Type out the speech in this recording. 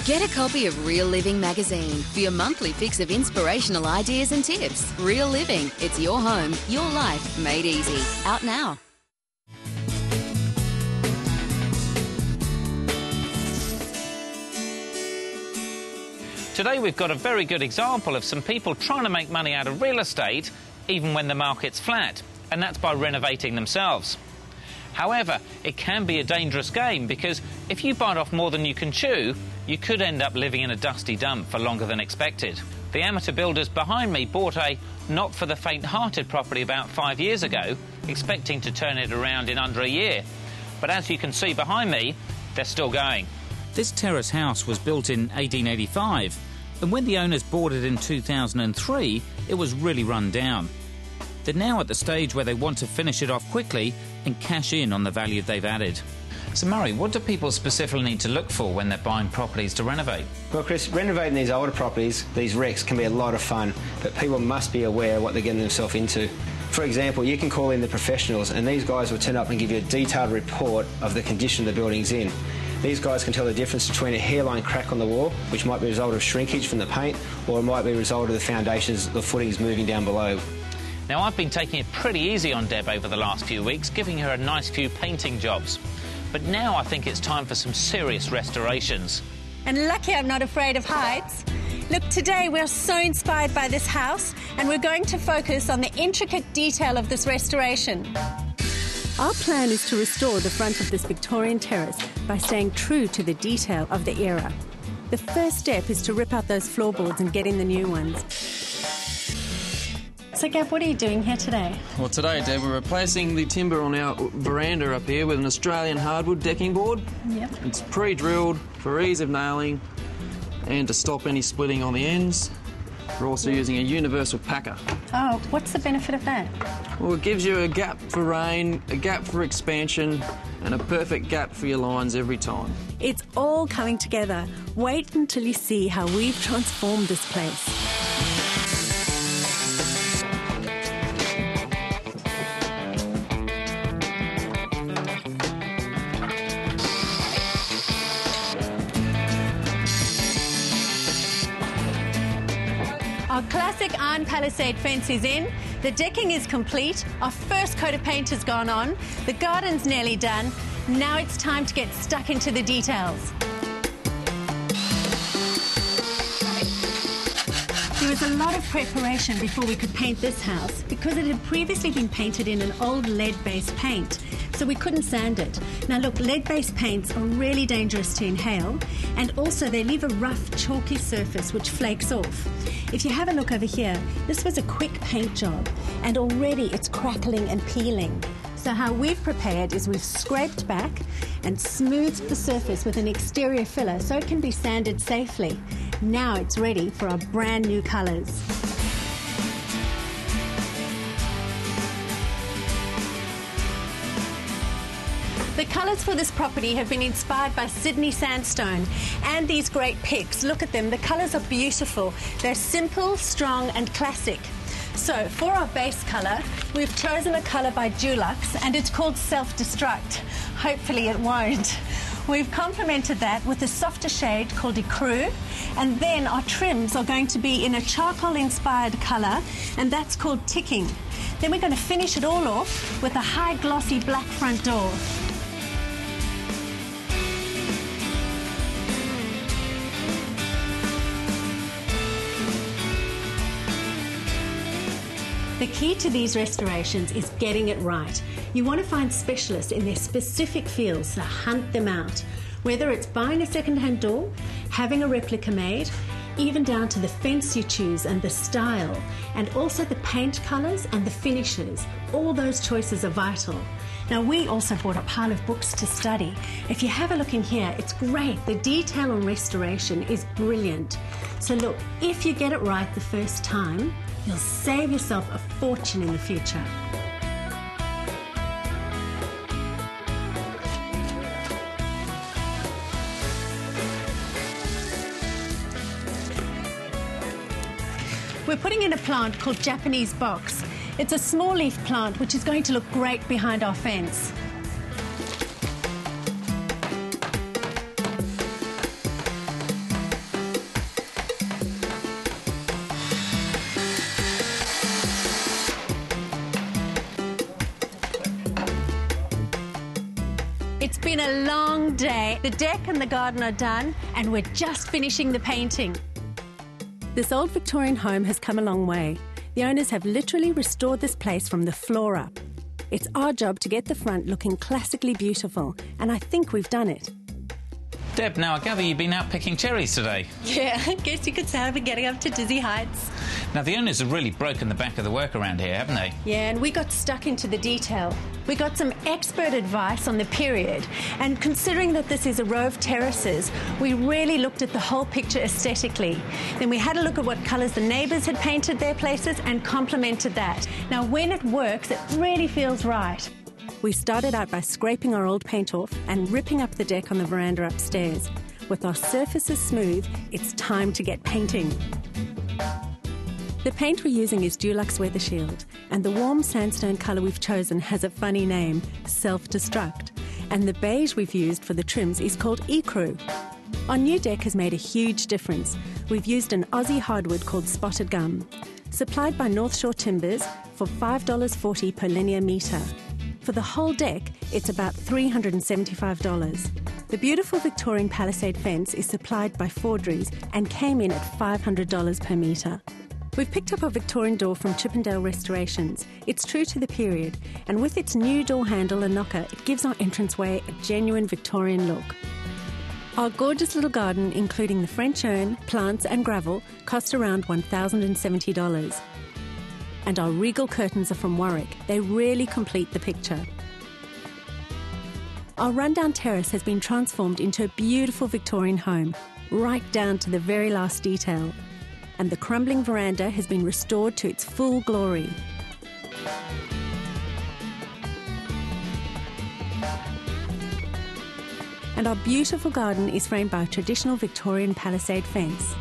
Get a copy of Real Living magazine for your monthly fix of inspirational ideas and tips. Real Living, it's your home, your life made easy. Out now. Today we've got a very good example of some people trying to make money out of real estate even when the market's flat, and that's by renovating themselves. However, it can be a dangerous game because if you bite off more than you can chew, you could end up living in a dusty dump for longer than expected. The amateur builders behind me bought a not-for-the-faint-hearted property about 5 years ago, expecting to turn it around in under a year. But as you can see behind me, they're still going. This terrace house was built in 1885, and when the owners bought it in 2003, it was really run down. They're now at the stage where they want to finish it off quickly and cash in on the value they've added. So Murray, what do people specifically need to look for when they're buying properties to renovate? Well, Chris, renovating these older properties, these wrecks, can be a lot of fun, but people must be aware of what they're getting themselves into. For example, you can call in the professionals, and these guys will turn up and give you a detailed report of the condition the building's in. These guys can tell the difference between a hairline crack on the wall, which might be a result of shrinkage from the paint, or it might be a result of the foundations, the footings moving down below. Now, I've been taking it pretty easy on Deb over the last few weeks, giving her a nice few painting jobs. But now I think it's time for some serious restorations. And lucky I'm not afraid of heights. Look, today we're so inspired by this house, and we're going to focus on the intricate detail of this restoration. Our plan is to restore the front of this Victorian terrace by staying true to the detail of the era. The first step is to rip out those floorboards and get in the new ones. So, Gab, what are you doing here today? Well, today, Deb, we're replacing the timber on our veranda up here with an Australian hardwood decking board. Yep. It's pre-drilled for ease of nailing and to stop any splitting on the ends. We're also using a universal packer. Oh, what's the benefit of that? Well, it gives you a gap for rain, a gap for expansion, and a perfect gap for your lines every time. It's all coming together. Wait until you see how we've transformed this place. Our classic iron palisade fence is in, the decking is complete, our first coat of paint has gone on, the garden's nearly done. Now it's time to get stuck into the details. There was a lot of preparation before we could paint this house because it had previously been painted in an old lead-based paint, so we couldn't sand it. Now look, lead-based paints are really dangerous to inhale, and also they leave a rough, chalky surface which flakes off. If you have a look over here, this was a quick paint job, and already it's crackling and peeling. So how we've prepared is we've scraped back and smoothed the surface with an exterior filler so it can be sanded safely. Now it's ready for our brand new colours. The colours for this property have been inspired by Sydney sandstone and these great picks. Look at them, the colours are beautiful. They're simple, strong and classic. So for our base colour, we've chosen a colour by Dulux and it's called Self-Destruct. Hopefully it won't. We've complemented that with a softer shade called Ecru, and then our trims are going to be in a charcoal-inspired colour, and that's called Ticking. Then we're going to finish it all off with a high glossy black front door. The key to these restorations is getting it right. You want to find specialists in their specific fields, so hunt them out. Whether it's buying a second-hand door, having a replica made, even down to the fence you choose and the style, and also the paint colours and the finishes. All those choices are vital. Now, we also bought a pile of books to study. If you have a look in here, it's great. The detail on restoration is brilliant. So look, if you get it right the first time, you'll save yourself a fortune in the future. We're putting in a plant called Japanese box. It's a small leaf plant which is going to look great behind our fence. been a long day. The deck and the garden are done, and we're just finishing the painting. This old Victorian home has come a long way. The owners have literally restored this place from the floor up. It's our job to get the front looking classically beautiful, and I think we've done it. Deb, now I gather you've been out picking cherries today. Yeah, I guess you could say I've been getting up to dizzy heights. Now, the owners have really broken the back of the work around here, haven't they? Yeah, and we got stuck into the detail. We got some expert advice on the period, and considering that this is a row of terraces, we really looked at the whole picture aesthetically. Then we had a look at what colours the neighbours had painted their places and complemented that. Now, when it works, it really feels right. We started out by scraping our old paint off and ripping up the deck on the veranda upstairs. With our surfaces smooth, it's time to get painting. The paint we're using is Dulux Weather Shield, and the warm sandstone colour we've chosen has a funny name, Self-Destruct, and the beige we've used for the trims is called Ecru. Our new deck has made a huge difference. We've used an Aussie hardwood called Spotted Gum, supplied by North Shore Timbers for $5.40 per linear metre. For the whole deck, it's about $375. The beautiful Victorian palisade fence is supplied by Forgeries and came in at $500 per metre. We've picked up a Victorian door from Chippendale Restorations. It's true to the period, and with its new door handle and knocker, it gives our entranceway a genuine Victorian look. Our gorgeous little garden, including the French urn, plants and gravel, cost around $1,070. And our regal curtains are from Warwick. They really complete the picture. Our rundown terrace has been transformed into a beautiful Victorian home, right down to the very last detail. And the crumbling veranda has been restored to its full glory. And our beautiful garden is framed by a traditional Victorian palisade fence.